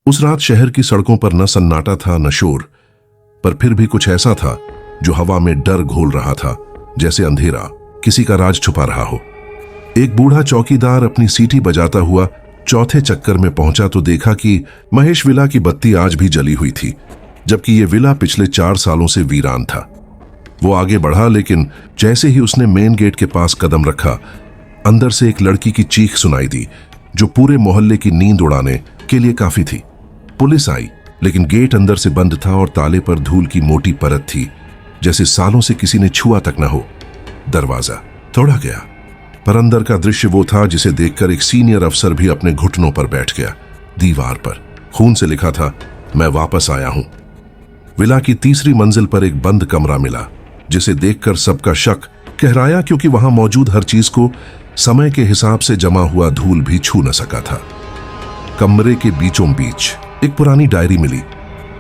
उस रात शहर की सड़कों पर न सन्नाटा था न शोर, पर फिर भी कुछ ऐसा था जो हवा में डर घोल रहा था, जैसे अंधेरा किसी का राज छुपा रहा हो। एक बूढ़ा चौकीदार अपनी सीटी बजाता हुआ चौथे चक्कर में पहुंचा तो देखा कि महेश विला की बत्ती आज भी जली हुई थी, जबकि यह विला पिछले 4 सालों से वीरान था। वो आगे बढ़ा, लेकिन जैसे ही उसने मेन गेट के पास कदम रखा, अंदर से एक लड़की की चीख सुनाई दी, जो पूरे मोहल्ले की नींद उड़ाने के लिए काफी थी। पुलिस आई, लेकिन गेट अंदर से बंद था और ताले पर धूल की मोटी परत थी, जैसे सालों से किसी ने छुआ तक न हो। दरवाजा तोड़ा गया, पर अंदर का दृश्य वो था जिसे देखकर एक सीनियर अफसर भी अपने घुटनों पर बैठ गया। दीवार पर खून से लिखा था, मैं वापस आया हूं। विला की तीसरी मंजिल पर एक बंद कमरा मिला, जिसे देखकर सबका शक गहराया, क्योंकि वहां मौजूद हर चीज को समय के हिसाब से जमा हुआ धूल भी छू न सका था। कमरे के बीचों बीच एक पुरानी डायरी मिली,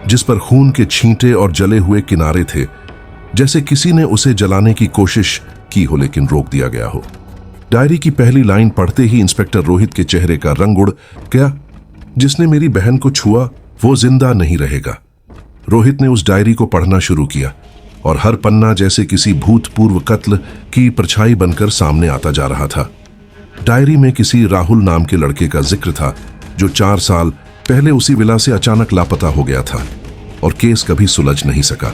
जिस पर खून के छींटे और जले हुए किनारे थे, जैसे किसी ने उसे जलाने की कोशिश की हो लेकिन रोक दिया गया हो। डायरी की पहली लाइन पढ़ते ही इंस्पेक्टर रोहित के चेहरे का रंग उड़ गया। जिसने मेरी बहन को छुआ वो जिंदा नहीं रहेगा। रोहित ने उस डायरी को पढ़ना शुरू किया, और हर पन्ना जैसे किसी भूतपूर्व कत्ल की परछाई बनकर सामने आता जा रहा था। डायरी में किसी राहुल नाम के लड़के का जिक्र था, जो 4 साल पहले उसी विला से अचानक लापता हो गया था और केस कभी सुलझ नहीं सका।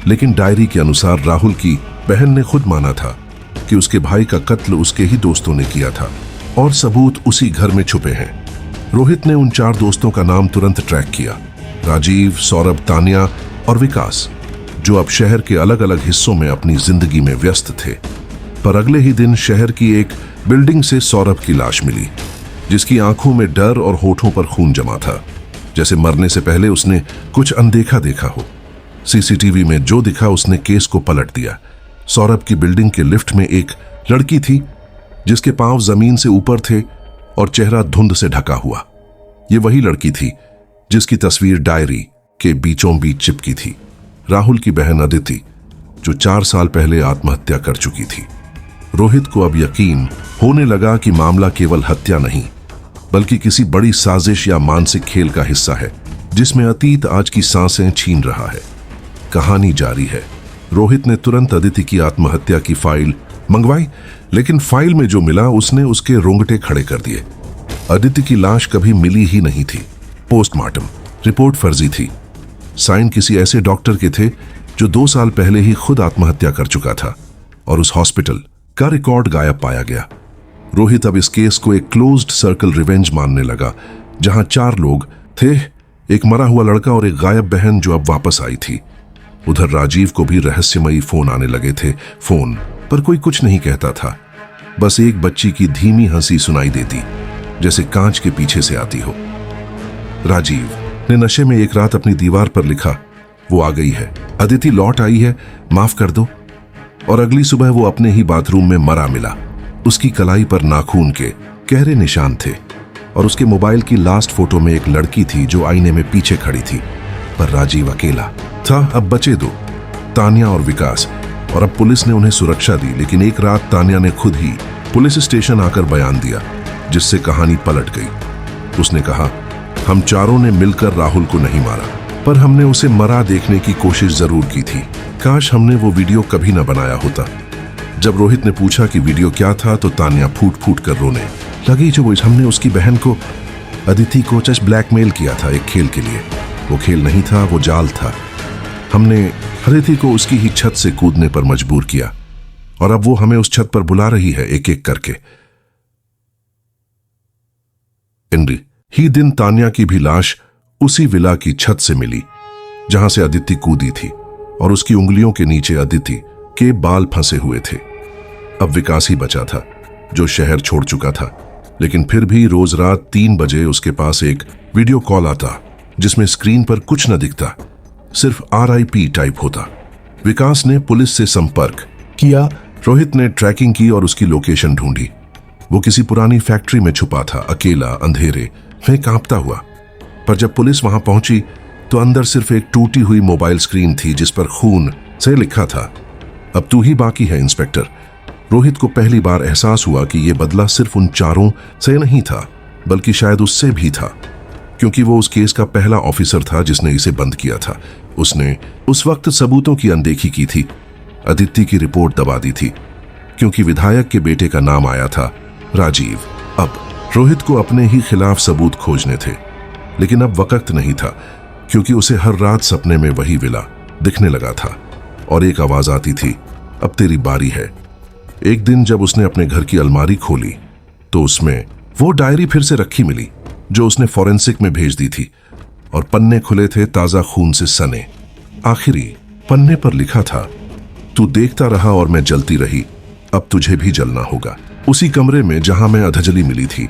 लेकिन डायरी के अनुसार राहुल की बहन ने खुद माना था कि उसके भाई का कत्ल उसके ही दोस्तों ने किया था, और सबूत उसी घर में छुपे हैं। रोहित ने उन 4 दोस्तों का नाम तुरंत ट्रैक किया, राजीव, सौरभ, तानिया और विकास, जो अब शहर के अलग अलग हिस्सों में अपनी जिंदगी में व्यस्त थे। पर अगले ही दिन शहर की एक बिल्डिंग से सौरभ की लाश मिली, जिसकी आंखों में डर और होठों पर खून जमा था, जैसे मरने से पहले उसने कुछ अनदेखा देखा हो। सीसीटीवी में जो दिखा उसने केस को पलट दिया। सौरभ की बिल्डिंग के लिफ्ट में एक लड़की थी, जिसके पांव जमीन से ऊपर थे और चेहरा धुंध से ढका हुआ। ये वही लड़की थी जिसकी तस्वीर डायरी के बीचों बीच चिपकी थी। राहुल की बहन अदिति, जो 4 साल पहले आत्महत्या कर चुकी थी। रोहित को अब यकीन होने लगा कि मामला केवल हत्या नहीं, बल्कि किसी बड़ी साजिश या मानसिक खेल का हिस्सा है, जिसमें अतीत आज की सांसें छीन रहा है। कहानी जारी है। रोहित ने तुरंत अदिति की आत्महत्या की फाइल मंगवाई, लेकिन फाइल में जो मिला उसने उसके रोंगटे खड़े कर दिए। अदिति की लाश कभी मिली ही नहीं थी। पोस्टमार्टम रिपोर्ट फर्जी थी। साइन किसी ऐसे डॉक्टर के थे जो 2 साल पहले ही खुद आत्महत्या कर चुका था, और उस हॉस्पिटल का रिकॉर्ड गायब पाया गया। रोहित अब इस केस को एक क्लोज्ड सर्कल रिवेंज मानने लगा, जहां 4 लोग थे, एक मरा हुआ लड़का और एक गायब बहन जो अब वापस आई थी। उधर राजीव को भी रहस्यमयी फोन आने लगे थे। फोन पर कोई कुछ नहीं कहता था, बस एक बच्ची की धीमी हंसी सुनाई देती, जैसे कांच के पीछे से आती हो। राजीव ने नशे में एक रात अपनी दीवार पर लिखा, वो आ गई है, अदिति लौट आई है, माफ कर दो। और अगली सुबह वो अपने ही बाथरूम में मरा मिला। उसकी कलाई पर नाखून के गहरे निशान थे, और उसके मोबाइल की लास्ट फोटो में एक लड़की थी जो आईने में पीछे खड़ी थी। पर राजीव अकेला था। अब बचे 2, तानिया और विकास, और अब पुलिस ने उन्हें सुरक्षा दी। लेकिन एक रात तानिया ने खुद ही पुलिस स्टेशन आकर बयान दिया, जिससे कहानी पलट गई। उसने कहा, हम चारों ने मिलकर राहुल को नहीं मारा, पर हमने उसे मरा देखने की कोशिश जरूर की थी। काश हमने वो वीडियो कभी न बनाया होता। जब रोहित ने पूछा कि वीडियो क्या था, तो तानिया फूट फूट कर रोने लगी। जो हमने उसकी बहन को, अदिति को जस्ट ब्लैकमेल किया था एक खेल के लिए। वो खेल नहीं था, वो जाल था। हमने अदिति को उसकी ही छत से कूदने पर मजबूर किया, और अब वो हमें उस छत पर बुला रही है एक एक करके। ही दिन तानिया की भी लाश उसी विला की छत से मिली, जहां से अदिति कूदी थी, और उसकी उंगलियों के नीचे अदिति के बाल फंसे हुए थे। अब विकास ही बचा था, जो शहर छोड़ चुका था। लेकिन फिर भी रोज रात 3 बजे उसके पास एक वीडियो कॉल आता, जिसमें स्क्रीन पर कुछ न दिखता, सिर्फ RIP टाइप होता। विकास ने पुलिस से संपर्क किया। रोहित ने ट्रैकिंग की और उसकी लोकेशन ढूंढी। वो किसी पुरानी फैक्ट्री में छुपा था, अकेला, अंधेरे में कांपता हुआ। पर जब पुलिस वहां पहुंची तो अंदर सिर्फ एक टूटी हुई मोबाइल स्क्रीन थी, जिस पर खून से लिखा था, अब तू ही बाकी है इंस्पेक्टर। रोहित को पहली बार एहसास हुआ कि यह बदला सिर्फ उन 4 से नहीं था, बल्कि शायद उससे भी था। क्योंकि वो उस केस का पहला ऑफिसर था जिसने इसे बंद किया था। उसने उस वक्त सबूतों की अनदेखी की थी, अदिति की रिपोर्ट दबा दी थी, क्योंकि विधायक के बेटे का नाम आया था राजीव। अब रोहित को अपने ही खिलाफ सबूत खोजने थे, लेकिन अब वक्त नहीं था, क्योंकि उसे हर रात सपने में वही विला दिखने लगा था और एक आवाज आती थी, अब तेरी बारी है। एक दिन जब उसने अपने घर की अलमारी खोली तो उसमें वो डायरी फिर से रखी मिली जो उसने फॉरेंसिक में भेज दी थी, और पन्ने खुले थे ताजा खून से सने। आखिरी पन्ने पर लिखा था, तू देखता रहा और मैं जलती रही, अब तुझे भी जलना होगा। उसी कमरे में जहां मैं अधजली मिली थी,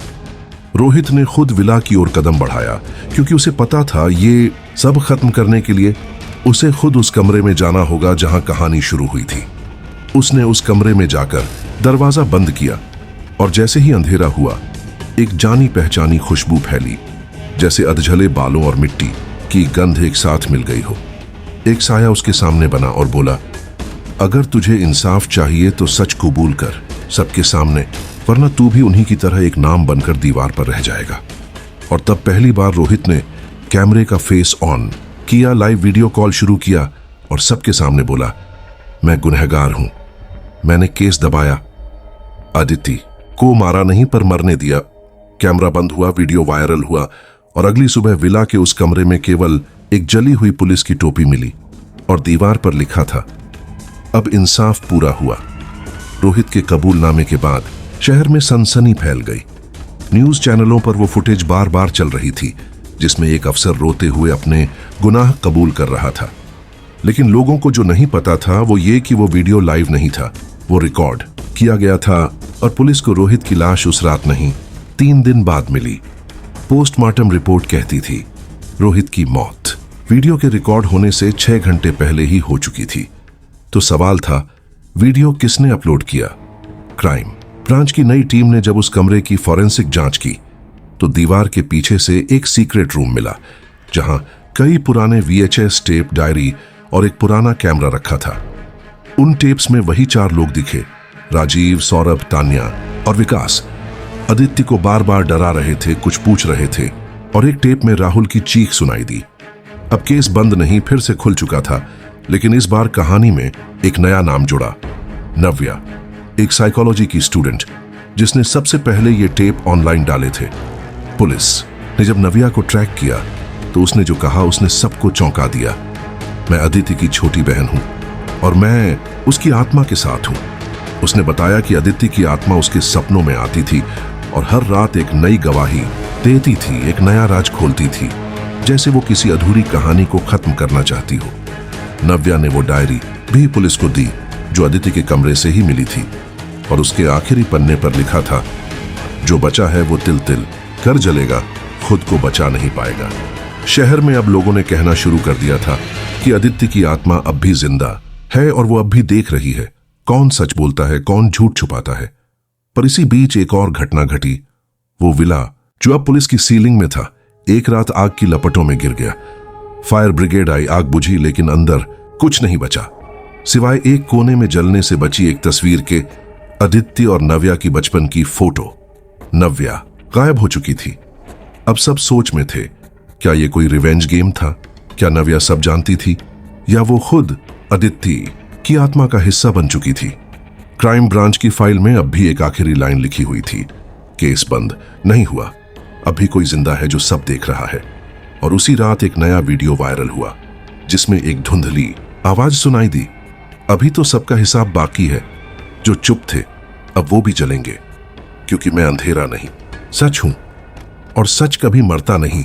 रोहित ने खुद विला की ओर कदम बढ़ाया, क्योंकि उसे पता था ये सब खत्म करने के लिए उसे खुद उस कमरे में जाना होगा जहां कहानी शुरू हुई थी। उसने उस कमरे में जाकर दरवाजा बंद किया, और जैसे ही अंधेरा हुआ एक जानी पहचानी खुशबू फैली, जैसे अधजले बालों और मिट्टी की गंध एक साथ मिल गई हो। एक साया उसके सामने बना और बोला, अगर तुझे इंसाफ चाहिए तो सच कबूल कर सबके सामने, वरना तू भी उन्हीं की तरह एक नाम बनकर दीवार पर रह जाएगा। और तब पहली बार रोहित ने कैमरे का फेस ऑन किया, लाइव वीडियो कॉल शुरू किया और सबके सामने बोला, मैं गुनहगार हूं, मैंने केस दबाया, अदिति को मारा नहीं पर मरने दिया। कैमरा बंद हुआ, वीडियो वायरल हुआ, और अगली सुबह विला के उस कमरे में केवल एक जली हुई पुलिस की टोपी मिली और दीवार पर लिखा था, अब इंसाफ पूरा हुआ। रोहित के कबूलनामे के बाद शहर में सनसनी फैल गई। न्यूज चैनलों पर वो फुटेज बार बार चल रही थी जिसमें एक अफसर रोते हुए अपने गुनाह कबूल कर रहा था। लेकिन लोगों को जो नहीं पता था वो ये कि वो वीडियो लाइव नहीं था, वो रिकॉर्ड किया गया था, और पुलिस को रोहित की लाश उस रात नहीं 3 दिन बाद मिली। पोस्टमार्टम रिपोर्ट कहती थी रोहित की मौत वीडियो के रिकॉर्ड होने से 6 घंटे पहले ही हो चुकी थी। तो सवाल था, वीडियो किसने अपलोड किया? क्राइम ब्रांच की नई टीम ने जब उस कमरे की फॉरेंसिक जांच की तो दीवार के पीछे से एक सीक्रेट रूम मिला जहां कई पुराने VHS टेप, डायरी और एक पुराना कैमरा रखा था। उन टेप्स में वही 4 लोग दिखे, राजीव, सौरभ, तान्या और विकास। अदिति को बार बार डरा रहे थे, कुछ पूछ रहे थे, और एक टेप में राहुल की चीख सुनाई दी। अब केस बंद नहीं, फिर से खुल चुका था, लेकिन इस बार कहानी में एक नया नाम जुड़ा, नव्या, एक साइकोलॉजी की स्टूडेंट जिसने सबसे पहले ये टेप ऑनलाइन डाले थे। पुलिस ने जब नव्या को ट्रैक किया तो उसने जो कहा उसने सबको चौंका दिया, मैं अदिति की छोटी बहन हूं और मैं उसकी आत्मा के साथ हूं। उसने बताया कि अदिति की आत्मा उसके सपनों में आती थी और हर रात एक नई गवाही देती थी, एक नया राज खोलती थी, जैसे वो किसी अधूरी कहानी को खत्म करना चाहती हो। नव्या ने वो डायरी भी पुलिस को दी जो अदिति के कमरे से ही मिली थी, और उसके आखिरी पन्ने पर लिखा था, जो बचा है वो तिल तिल कर जलेगा, खुद को बचा नहीं पाएगा। शहर में अब लोगों ने कहना शुरू कर दिया था कि अदिति की आत्मा अब भी जिंदा है और वो अब भी देख रही है, कौन सच बोलता है, कौन झूठ छुपाता है। पर इसी बीच एक और घटना घटी। वो विला जो अब पुलिस की सीलिंग में था, एक रात आग की लपटों में गिर गया। फायर ब्रिगेड आई, आग बुझी, लेकिन अंदर कुछ नहीं बचा सिवाय एक कोने में जलने से बची एक तस्वीर के, अदिति और नव्या की बचपन की फोटो। नव्या गायब हो चुकी थी। अब सब सोच में थे, क्या ये कोई रिवेंज गेम था? क्या नव्या सब जानती थी, या वो खुद अदिति की आत्मा का हिस्सा बन चुकी थी? क्राइम ब्रांच की फाइल में अब भी एक आखिरी लाइन लिखी हुई थी, केस बंद नहीं हुआ, अभी कोई जिंदा है जो सब देख रहा है। और उसी रात एक नया वीडियो वायरल हुआ जिसमें एक धुंधली आवाज सुनाई दी, अभी तो सबका हिसाब बाकी है, जो चुप थे अब वो भी जलेंगे, क्योंकि मैं अंधेरा नहीं, सच हूं, और सच कभी मरता नहीं।